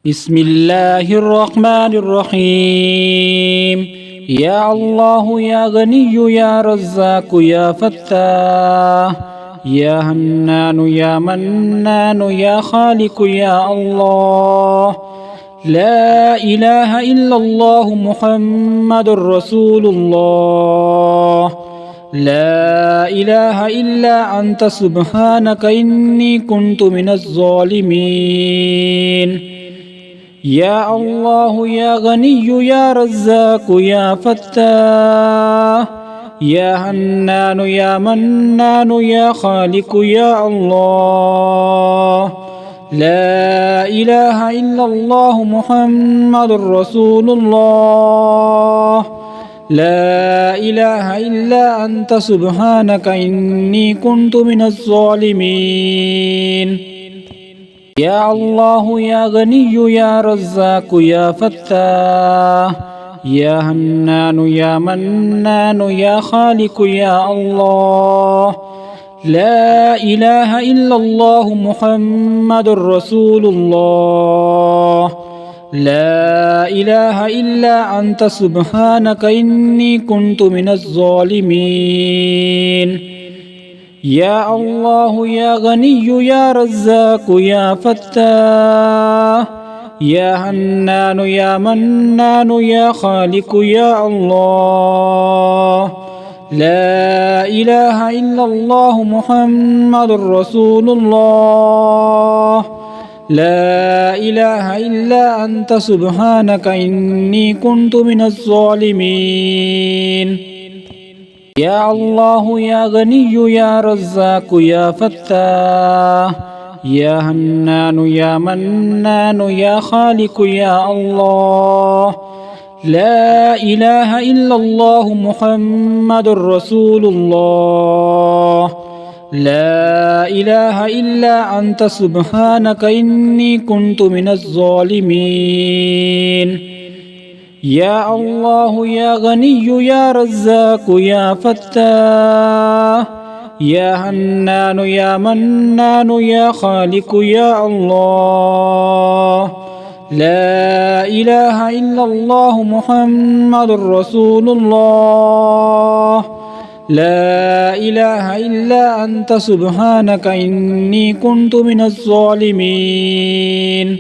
بسم الله الرحمن الرحيم. يا الله يا غني يا رزاق يا فتاح يا حنان يا منان يا خالق يا الله. لا إله إلا الله محمد رسول الله. لا إله إلا أنت سبحانك إني كنت من الظالمين. يا الله يا غني يا رزاق يا فتاح يا حنان يا منان يا خالق يا الله. لا إله إلا الله محمد رسول الله. لا إله إلا أنت سبحانك إني كنت من الظالمين. يا الله يا غني يا رزاق يا فتاح يا حنان يا منان يا خالق يا الله. لا إله إلا الله محمد رسول الله. لا إله إلا أنت سبحانك إني كنت من الظالمين. يا الله يا غني يا رزاق يا فتاح يا حنان يا منان يا خالق يا الله. لا إله إلا الله محمد رسول الله. لا إله إلا أنت سبحانك إني كنت من الظالمين. يا الله يا غني يا رزاق يا فتاح يا حنان يا منان يا خالق يا الله. لا إله إلا الله محمد رسول الله. لا إله إلا أنت سبحانك إني كنت من الظالمين. يا الله يا غني يا رزاق يا فتاح يا حنان يا منان يا خالق يا الله. لا إله إلا الله محمد رسول الله. لا إله إلا أنت سبحانك إني كنت من الظالمين.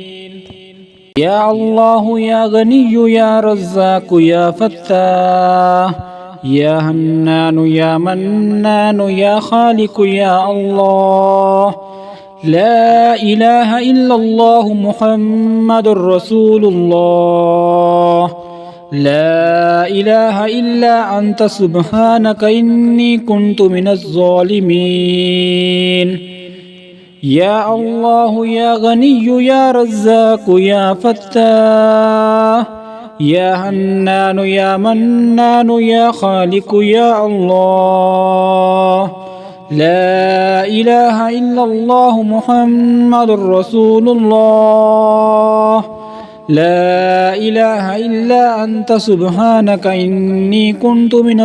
يا الله يا غني يا رزاق يا فتاح يا حنان يا منان يا خالق يا الله. لا إله إلا الله محمد رسول الله. لا إله إلا أنت سبحانك إني كنت من الظالمين. يا الله يا غني يا رزاق يا فتاح يا حنان يا منان يا خالق يا الله. لا إله إلا الله محمد رسول الله. لا إله إلا أنت سبحانك إني كنت من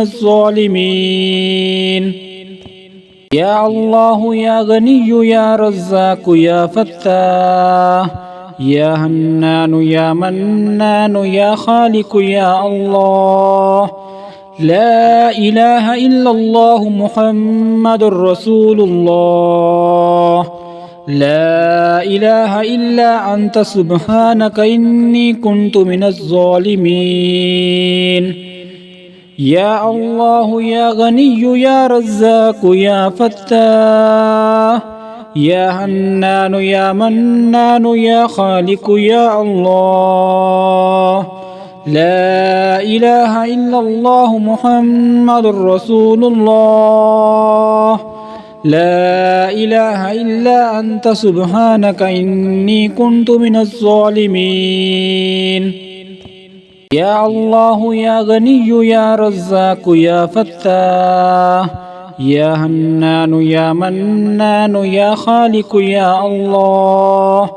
الظالمين. يا الله يا غني يا رزاق يا فتاح يا حنان يا منان يا خالق يا الله. لا إله إلا الله محمد رسول الله. لا إله إلا أنت سبحانك إني كنت من الظالمين. يا الله يا غني يا رزاق يا فتاح يا حنان يا منان يا خالق يا الله. لا إله إلا الله محمد رسول الله. لا إله إلا أنت سبحانك إني كنت من الظالمين. يا الله يا غني يا رزاق يا فتاح يا حنان يا منان يا خالق يا الله.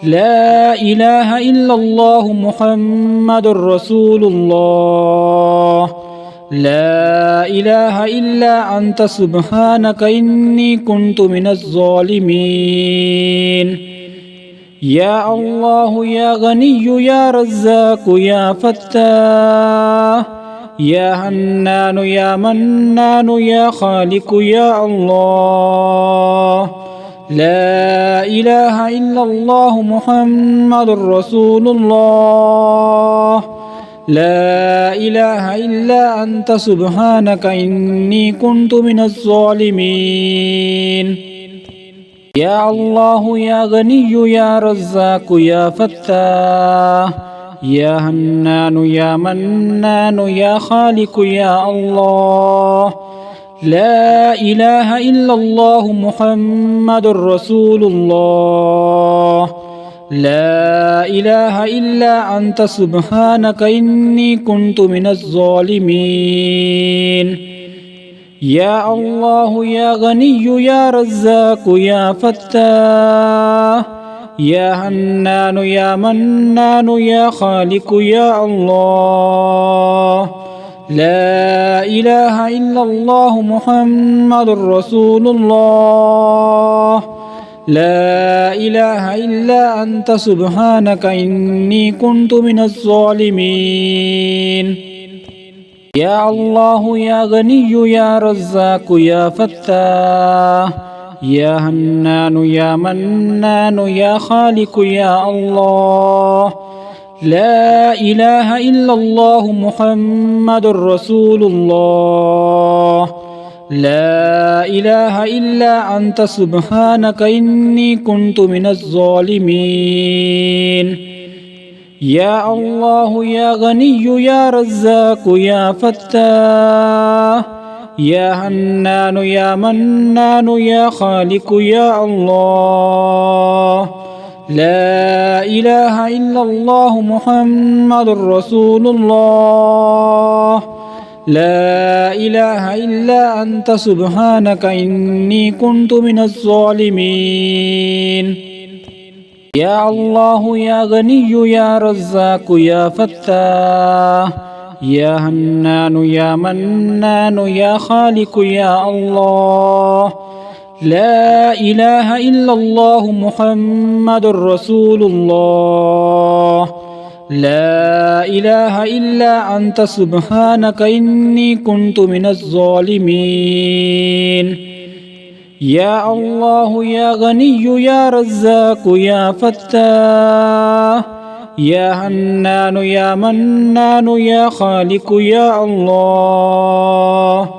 لا إله إلا الله محمد رسول الله. لا إله إلا أنت سبحانك إني كنت من الظالمين. يا الله يا غني يا رزاق يا فتاح يا حنان يا منان يا خالق يا الله. لا إله إلا الله محمد رسول الله. لا إله إلا أنت سبحانك إني كنت من الظالمين. يا الله يا غني يا رزاق يا فتاح يا حنان يا منان يا خالق يا الله. لا إله إلا الله محمد رسول الله. لا إله إلا أنت سبحانك إني كنت من الظالمين. يا الله يا غني يا رزاق يا فتاح يا حنان يا منان يا خالق يا الله. لا إله إلا الله محمد رسول الله. لا إله إلا أنت سبحانك إني كنت من الظالمين. يا الله يا غني يا رزاق يا فتاح يا حنان يا منان يا خالق يا الله. لا إله إلا الله محمد رسول الله. لا إله إلا أنت سبحانك إني كنت من الظالمين. يا الله يا غني يا رزاق يا فتاح يا حنان يا منان يا خالق يا الله. لا إله إلا الله محمد رسول الله. لا إله إلا أنت سبحانك إني كنت من الظالمين. يا الله يا غني يا رزاق يا فتاح يا حنان يا منان يا خالق يا الله. لا إله إلا الله محمد رسول الله. لا إله إلا أنت سبحانك إني كنت من الظالمين. يا الله يا غني يا رزاق يا فتاح يا حنان يا منان يا خالق يا الله.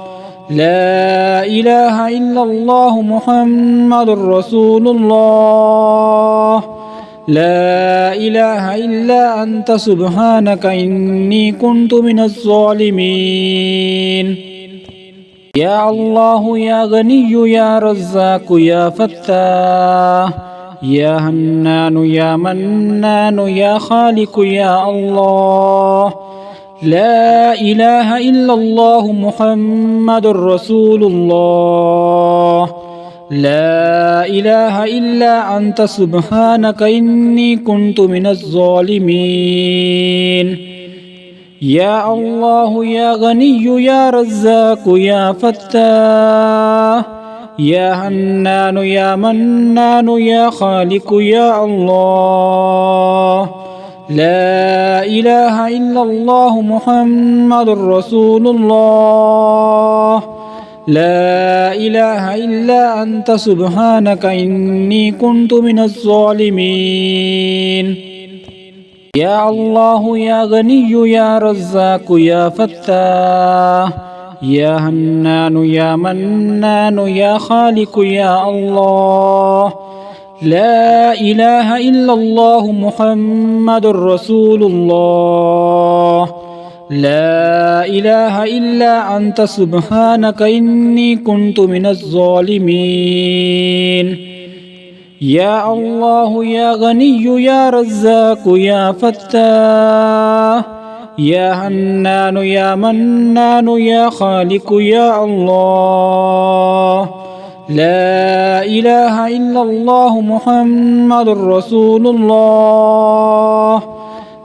لا إله إلا الله محمد رسول الله. لا إله إلا أنت سبحانك إني كنت من الظالمين. يا الله يا غني يا رزاق يا فتاح يا حنان يا منان يا خالق يا الله. لا إله إلا الله محمد رسول الله. لا إله إلا أنت سبحانك إني كنت من الظالمين. يا الله يا غني يا رزاق يا فتاح يا حنان يا منان يا خالق يا الله. لا إله إلا الله محمد رسول الله. لا إله إلا أنت سبحانك إني كنت من الظالمين. يا الله يا غني يا رزاق يا فتاح يا حنان يا منان يا خالق يا الله. لا إله إلا الله محمد رسول الله. لا إله إلا أنت سبحانك إني كنت من الظالمين. يا الله يا غني يا رزاق يا فتاح يا حنان يا منان يا خالق يا الله. لا إله إلا الله محمد رسول الله.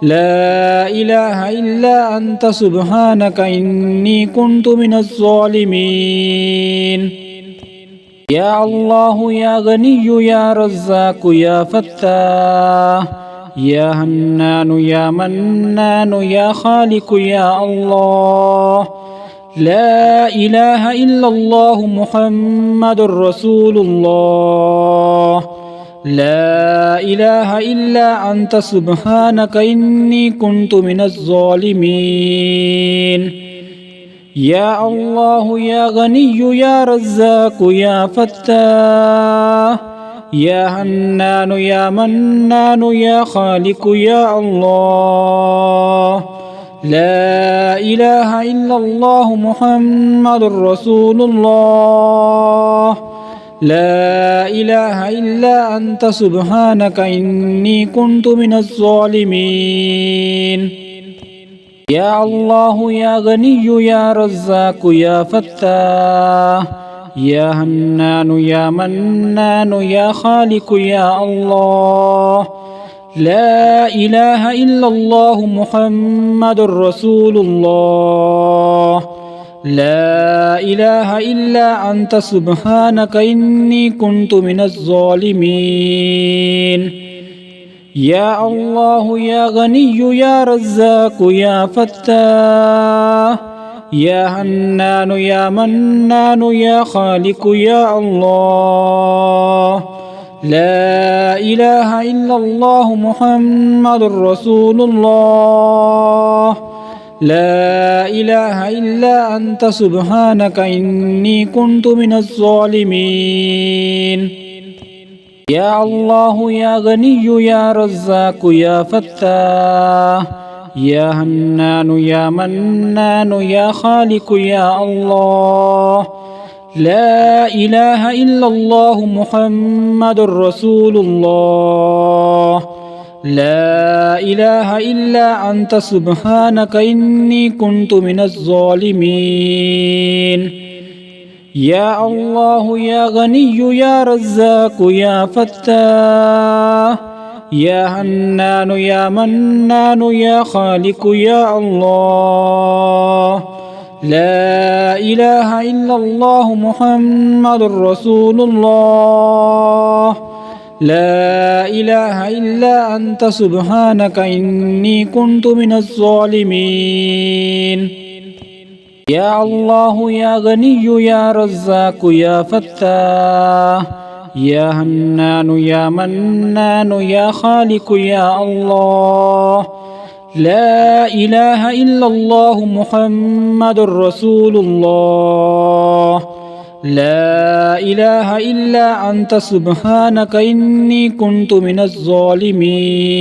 لا إله إلا أنت سبحانك إني كنت من الظالمين. يا الله يا غني يا رزاق يا فتاح يا حنان يا منان يا خالق يا الله لا إله إلا الله محمد رسول الله لا إله إلا أنت سبحانك إني كنت من الظالمين يا الله يا غني يا رزاق يا فتاح يا حنان يا منان يا خالق يا الله لا إله إلا الله محمد رسول الله لا إله إلا أنت سبحانك إني كنت من الظالمين يا الله يا غني يا رزاق يا فتاح يا حنان يا منان يا خالق يا الله لا إله إلا الله محمد رسول الله لا إله إلا أنت سبحانك إني كنت من الظالمين يا الله يا غني يا رزاق يا فتاح يا حنان يا منان يا خالق يا الله لا إله إلا الله محمد رسول الله لا إله إلا أنت سبحانك إني كنت من الظالمين يا الله يا غني يا رزاق يا فتاح يا حنان يا منان يا خالق يا الله لا إله إلا الله محمد رسول الله لا إله إلا أنت سبحانك إني كنت من الظالمين يا الله يا غني يا رزاق يا فتاح يا حنان يا منان يا خالق يا الله لا إله إلا الله محمد رسول الله لا إله إلا أنت سبحانك إني كنت من الظالمين يا الله يا غني يا رزاق يا فتاح يا حنان يا منان يا خالق يا الله لا إله إلا الله محمد رسول الله لا إله إلا أنت سبحانك إني كنت من الظالمين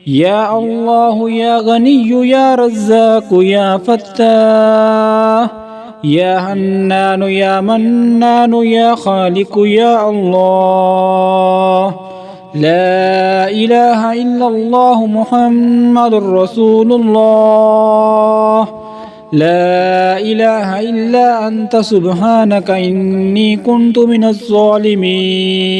يا الله يا غني يا رزاق يا فتاح يا حنان يا منان يا خالق يا الله لا إله إلا الله محمد رسول الله لا إله إلا أنت سبحانك إني كنت من الظالمين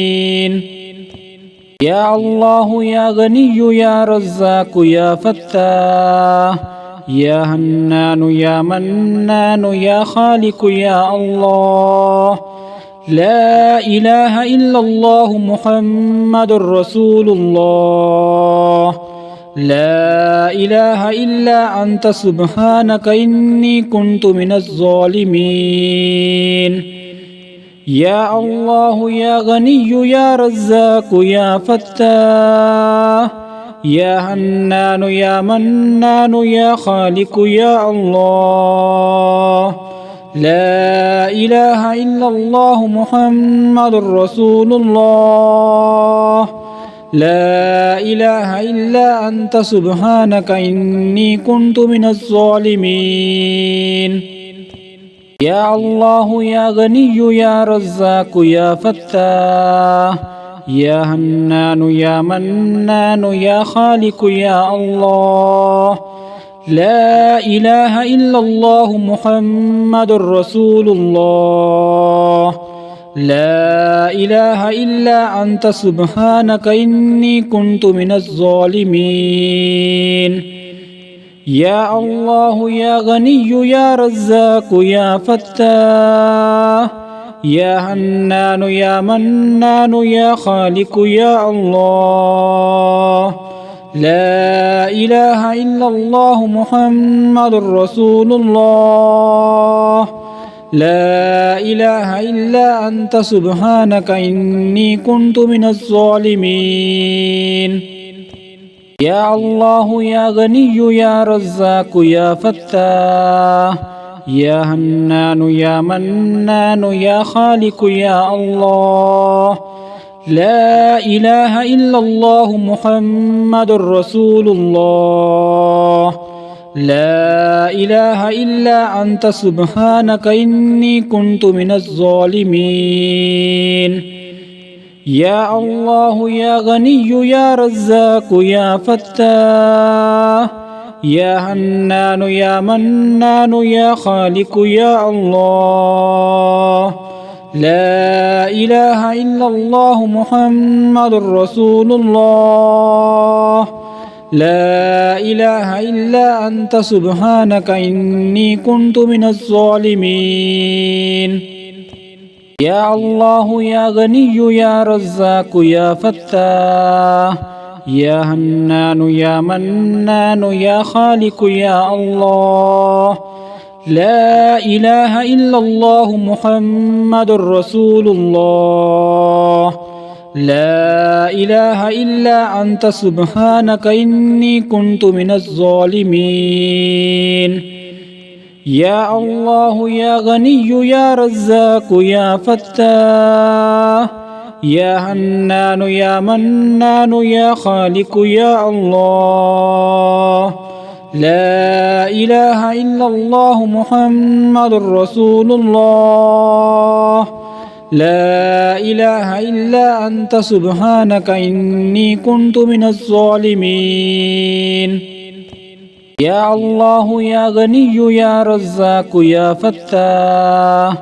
يا الله يا غني يا رزاق يا فتاح يا حنان يا منان يا خالق يا الله لا إله إلا الله محمد رسول الله لا إله إلا أنت سبحانك إني كنت من الظالمين يا الله يا غني يا رزاق يا فتاح يا حنان يا منان يا خالق يا الله لا إله إلا الله محمد رسول الله لا إله إلا أنت سبحانك إني كنت من الظالمين يا الله يا غني يا رزاق يا فتاح يا حنان يا منان يا خالق يا الله لا إله إلا الله محمد رسول الله لا إله إلا أنت سبحانك إني كنت من الظالمين يا الله يا غني يا رزاق يا فتاح يا حنان يا منان يا خالق يا الله. لا إله إلا الله محمد رسول الله. لا إله إلا أنت سبحانك إني كنت من الظالمين. يا الله يا غني يا رزاق يا فتاح يا حنان يا منان يا خالق يا الله. لا إله إلا الله محمد رسول الله. لا إله إلا أنت سبحانك إني كنت من الظالمين. يا الله يا غني يا رزاق يا فتاح يا حنان يا منان يا خالق يا الله. لا إله إلا الله محمد رسول الله. لا إله إلا أنت سبحانك إني كنت من الظالمين. يا الله يا غني يا رزاق يا فتاح يا حنان يا منان يا خالق يا الله. لا إله إلا الله محمد رسول الله. لا إله إلا أنت سبحانك إني كنت من الظالمين. يا الله يا غني يا رزاق يا فتاح يا حنان يا منان يا خالق يا الله. لا إله إلا الله محمد رسول الله. لا إله إلا أنت سبحانك إني كنت من الظالمين. يا الله يا غني يا رزاق يا فتاح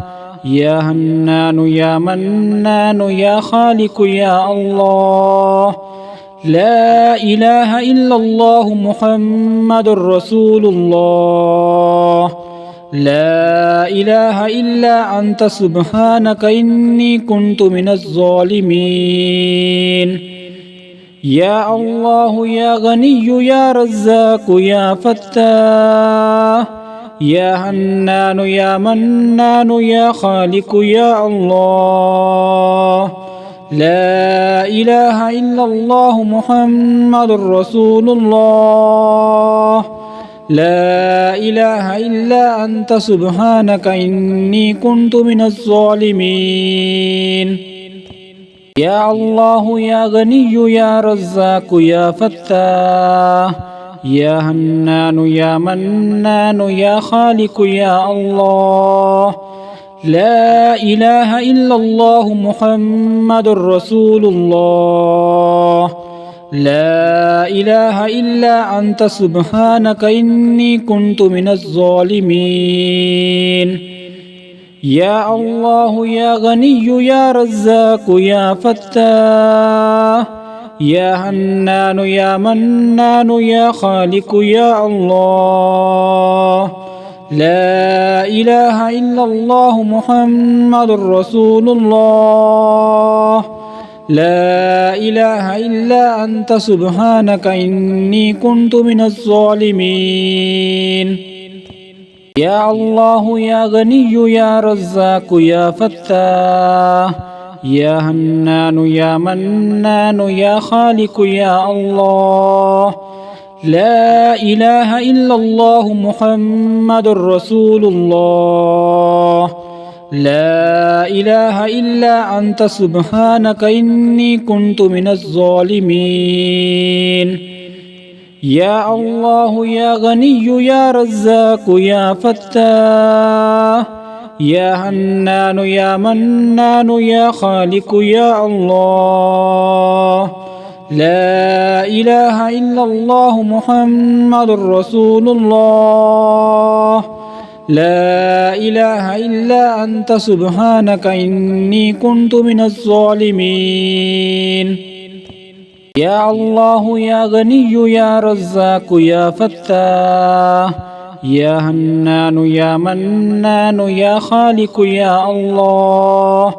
يا حنان يا منان يا خالق يا الله. لا إله إلا الله محمد رسول الله. لا إله إلا أنت سبحانك إني كنت من الظالمين. يا الله يا غني يا رزاق يا فتاح يا حنان يا منان يا خالق يا الله. لا إله إلا الله محمد رسول الله. لا إله إلا أنت سبحانك إني كنت من الظالمين. يا الله يا غني يا رزاق يا فتاح يا حنان يا منان يا خالق يا الله. لا إله إلا الله محمد رسول الله. لا إله إلا أنت سبحانك إني كنت من الظالمين. يا الله يا غني يا رزاق يا فتاح يا حنان يا منان يا خالق يا الله. لا إله إلا الله محمد رسول الله. لا إله إلا أنت سبحانك إني كنت من الظالمين. يا الله يا غني يا رزاق يا فتاح يا حنان يا منان يا خالق يا الله. لا إله إلا الله محمد رسول الله. لا إله إلا أنت سبحانك إني كنت من الظالمين. يا الله يا غني يا رزاق يا فتاح يا حنان يا منان يا خالق يا الله. لا إله إلا الله محمد رسول الله. لا إله إلا أنت سبحانك إني كنت من الظالمين. يا الله يا غني يا رزاق يا فتاح يا هنان يا منان يا خالق يا الله.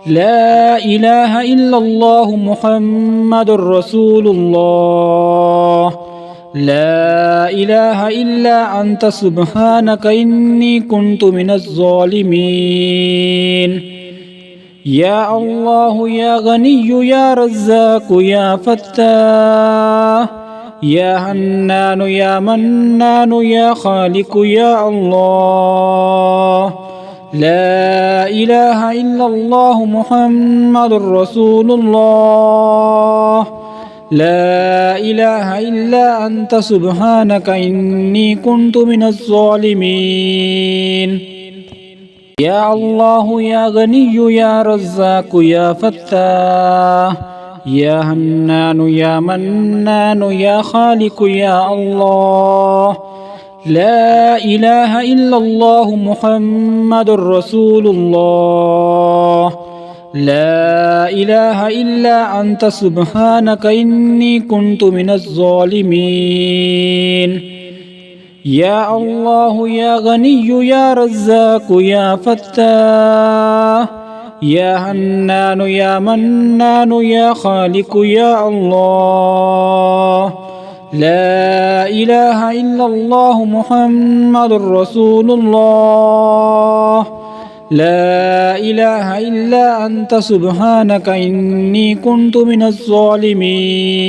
لا إله إلا الله محمد رسول الله. لا إله إلا أنت سبحانك إني كنت من الظالمين. يا الله يا غني يا رزاق يا فتاح يا حنان يا منان يا خالق يا الله. لا إله إلا الله محمد رسول الله. لا إله إلا أنت سبحانك إني كنت من الظالمين. يا الله يا غني يا رزاق يا فتاح يا حنان يا منان يا خالق يا الله. لا إله إلا الله محمد رسول الله. لا إله إلا أنت سبحانك إني كنت من الظالمين. يا الله يا غني يا رزاق يا فتاح يا حنان يا منان يا خالق يا الله. لا إله إلا الله محمد رسول الله. لا إله إلا أنت سبحانك إني كنت من الظالمين.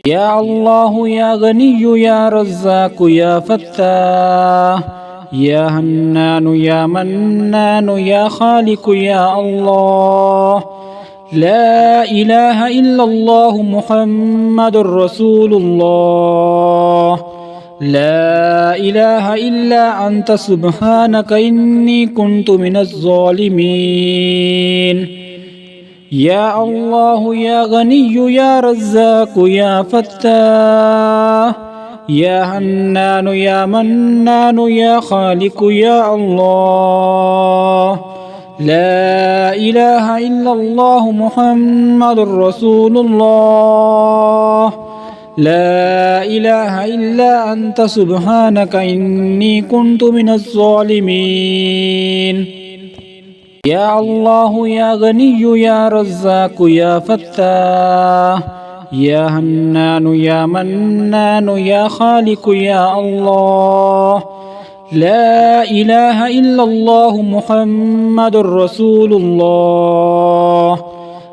يا الله يا غني يا رزاق يا فتاح يا حنان يا منان يا خالق يا الله. لا إله إلا الله محمد رسول الله. لا إله إلا أنت سبحانك إني كنت من الظالمين. يا الله يا غني يا رزاق يا فتاح يا حنان يا منان يا خالق يا الله. لا إله إلا الله محمد رسول الله. لا إله إلا أنت سبحانك إني كنت من الظالمين. يا الله يا غني يا رزاق يا فتاح يا حنان يا منان يا خالق يا الله. لا إله إلا الله محمد رسول الله.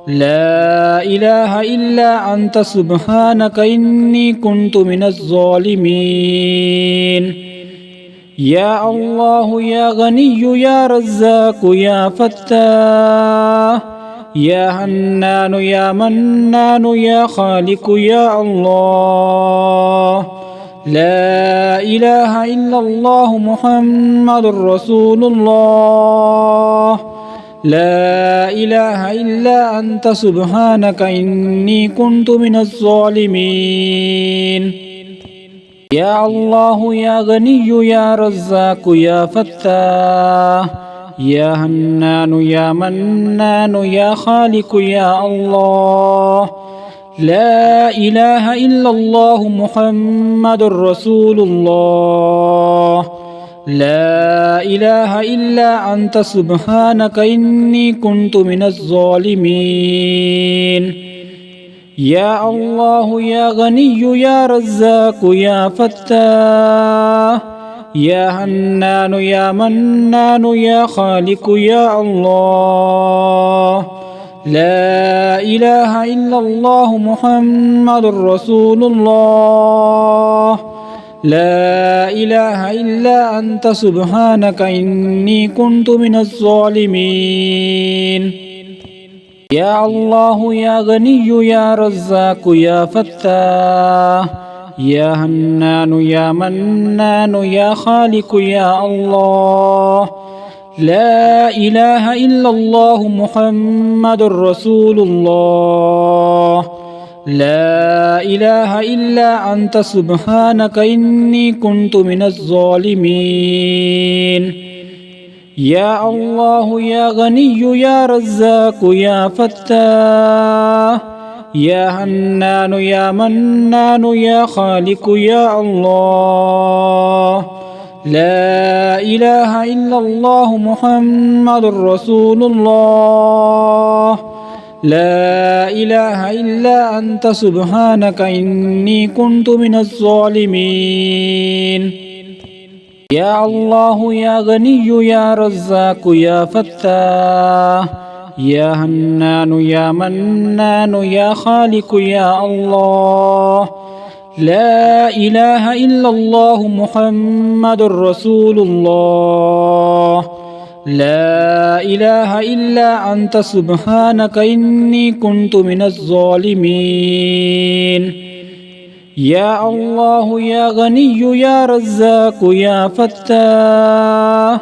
لا إله إلا أنت سبحانك إني كنت من الظالمين. يا الله يا غني يا رزاق يا فتاح يا حنان يا منان يا خالق يا الله. لا إله إلا الله محمد رسول الله. لا إله إلا أنت سبحانك إني كنت من الظالمين. يا الله يا غني يا رزاق يا فتاح يا حنان يا منان يا خالق يا الله. لا إله إلا الله محمد رسول الله. لا إله إلا أنت سبحانك إني كنت من الظالمين. يا الله يا غني يا رزاق يا فتاح يا حنان يا منان يا خالق يا الله. لا إله إلا الله محمد رسول الله. لا إله إلا أنت سبحانك إني كنت من الظالمين. يا الله يا غني يا رزاق يا فتاح يا حنان يا منان يا خالق يا الله. لا إله إلا الله محمد رسول الله. لا إله إلا أنت سبحانك إني كنت من الظالمين. يا الله يا غني يا رزاق يا فتاح يا حنان يا منان يا خالق يا الله. لا إله إلا الله محمد رسول الله. لا إله إلا أنت سبحانك إني كنت من الظالمين. يا الله يا غني يا رزاق يا فتاح يا حنان يا منان يا خالق يا الله. لا إله إلا الله محمد رسول الله. لا إله إلا أنت سبحانك إني كنت من الظالمين. يا الله يا غني يا رزاق يا فتاح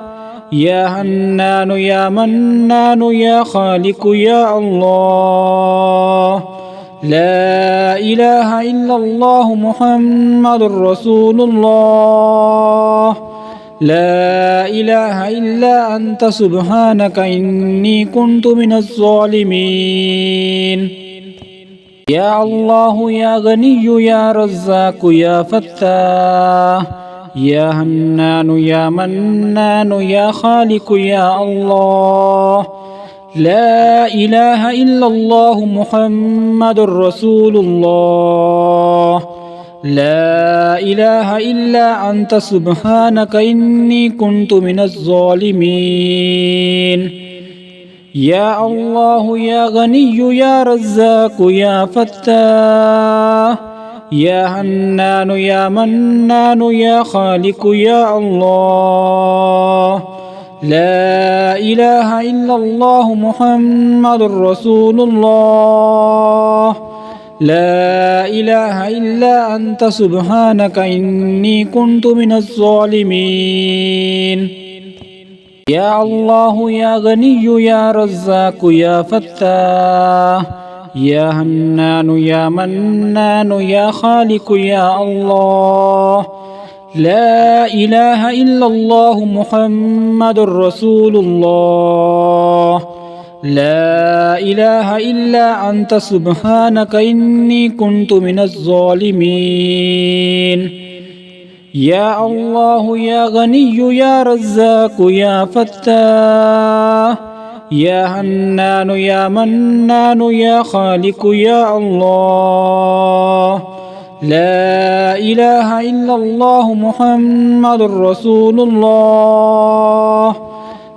يا حنان يا منان يا خالق يا الله. لا إله إلا الله محمد رسول الله. لا إله إلا أنت سبحانك إني كنت من الظالمين. يا الله يا غني يا رزاق يا فتاح يا حنان يا منان يا خالق يا الله. لا إله إلا الله محمد رسول الله. لا إله إلا أنت سبحانك إني كنت من الظالمين. يا الله يا غني يا رزاق يا فتاح يا حنان يا منان يا خالق يا الله. لا إله إلا الله محمد رسول الله. لا إله إلا أنت سبحانك إني كنت من الظالمين. يا الله يا غني يا رزاق يا فتاح يا حنان يا منان يا خالق يا الله. لا إله إلا الله محمد رسول الله. لا إله إلا أنت سبحانك إني كنت من الظالمين. يا الله يا غني يا رزاق يا فتاح يا حنان يا منان يا خالق يا الله. لا إله إلا الله محمد رسول الله.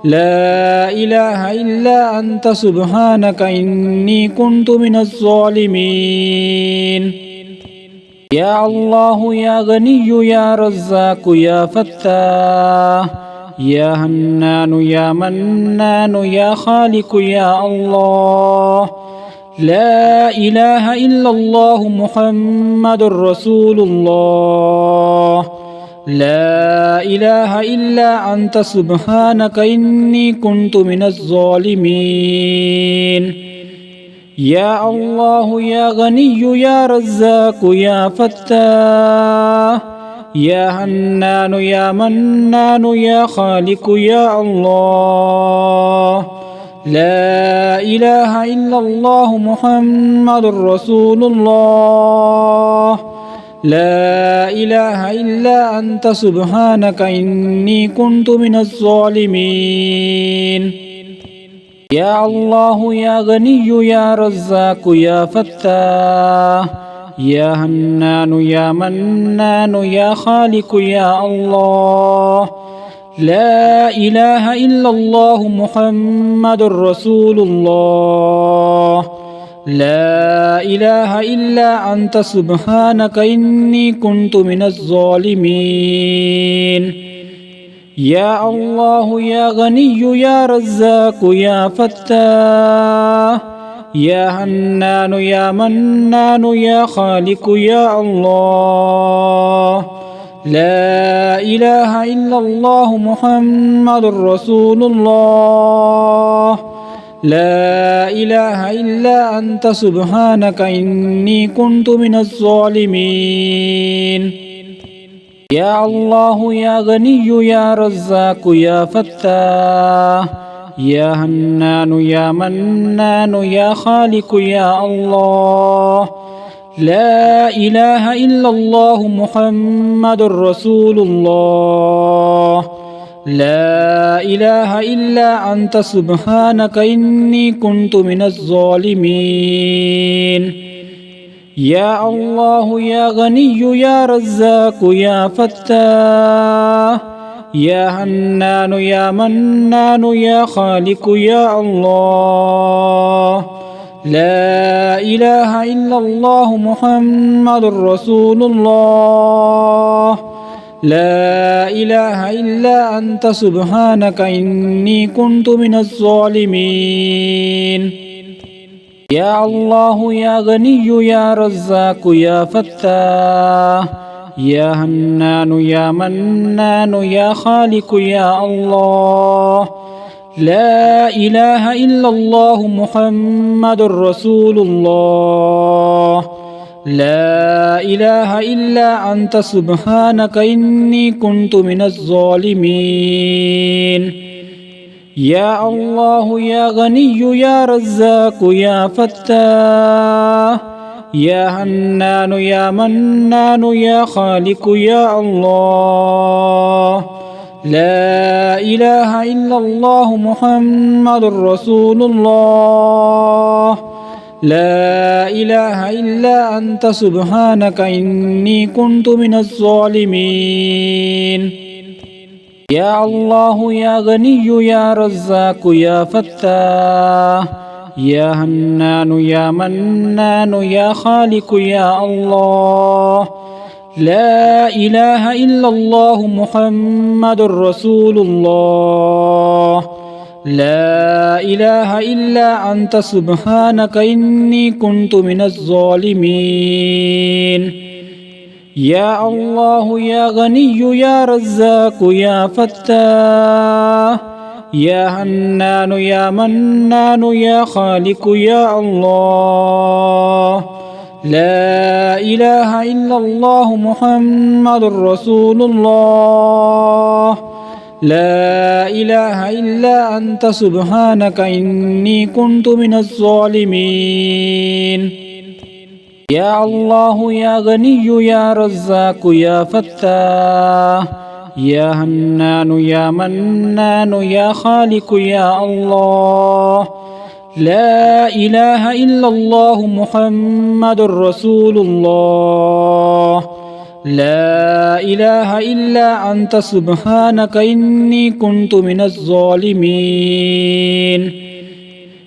لا إله إلا أنت سبحانك إني كنت من الظالمين. يا الله يا غني يا رزاق يا فتاح يا حنان يا منان يا خالق يا الله. لا إله إلا الله محمد رسول الله. لا إله إلا أنت سبحانك إني كنت من الظالمين. يا الله يا غني يا رزاق يا فتاح يا حنان يا منان يا خالق يا الله. لا إله إلا الله محمد رسول الله. لا إله إلا أنت سبحانك إني كنت من الظالمين. يا الله يا غني يا رزاق يا فتاح يا حنان يا منان يا خالق يا الله. لا إله إلا الله محمد رسول الله. لا إله إلا أنت سبحانك إني كنت من الظالمين. يا الله يا غني يا رزاق يا فتاح يا حنان يا منان يا خالق يا الله. لا إله إلا الله محمد رسول الله. لا إله إلا أنت سبحانك إني كنت من الظالمين. يا الله يا غني يا رزاق يا فتاح يا حنان يا منان يا خالق يا الله. لا إله إلا الله محمد رسول الله. لا إله إلا أنت سبحانك إني كنت من الظالمين. يا الله يا غني يا رزاق يا فتاح يا حنان يا منان يا خالق يا الله. لا إله إلا الله محمد رسول الله. لا إله إلا أنت سبحانك إني كنت من الظالمين. يا الله يا غني يا رزاق يا فتاح يا حنان يا منان يا خالق يا الله. لا إله إلا الله محمد رسول الله. لا إله إلا أنت سبحانك إني كنت من الظالمين. يا الله يا غني يا رزاق يا فتاح يا حنان يا منان يا خالق يا الله. لا إله إلا الله محمد رسول الله. لا إله إلا أنت سبحانك إني كنت من الظالمين. يا الله يا غني يا رزاق يا فتاح يا حنان يا منان يا خالق يا الله. لا إله إلا الله محمد رسول الله. لا إله إلا أنت سبحانك إني كنت من الظالمين. يا الله يا غني يا رزاق يا فتاح يا حنان يا منان يا خالق يا الله. لا إله إلا الله محمد رسول الله. لا إله إلا أنت سبحانك إني كنت من الظالمين. يا الله يا غني يا رزاق يا فتاح يا حنان يا منان يا خالق يا الله. لا إله إلا الله محمد رسول الله. لا إله إلا أنت سبحانك إني كنت من الظالمين.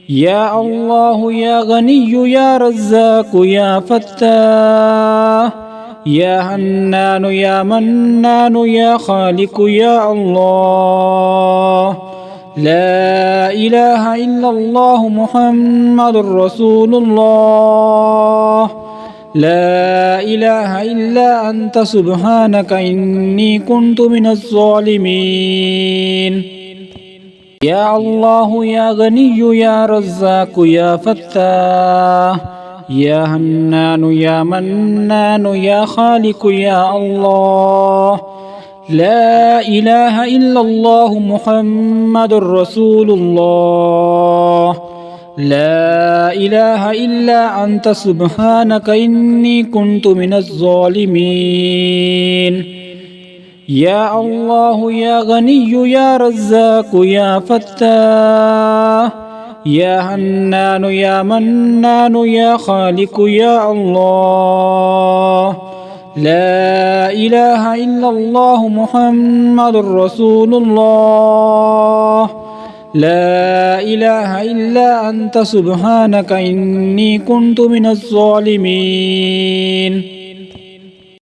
يا الله يا غني يا رزاق يا فتاح يا حنان يا منان يا خالق يا الله. لا إله إلا الله محمد رسول الله. لا إله إلا أنت سبحانك إني كنت من الظالمين. يا الله يا غني يا رزاق يا فتاح يا حنان يا منان يا خالق يا الله. لا إله إلا الله محمد رسول الله. لا إله إلا أنت سبحانك إني كنت من الظالمين. يا الله يا غني يا رزاق يا فتاح يا حنان يا منان يا خالق يا الله. لا إله إلا الله محمد رسول الله. لا إله إلا أنت سبحانك إني كنت من الظالمين.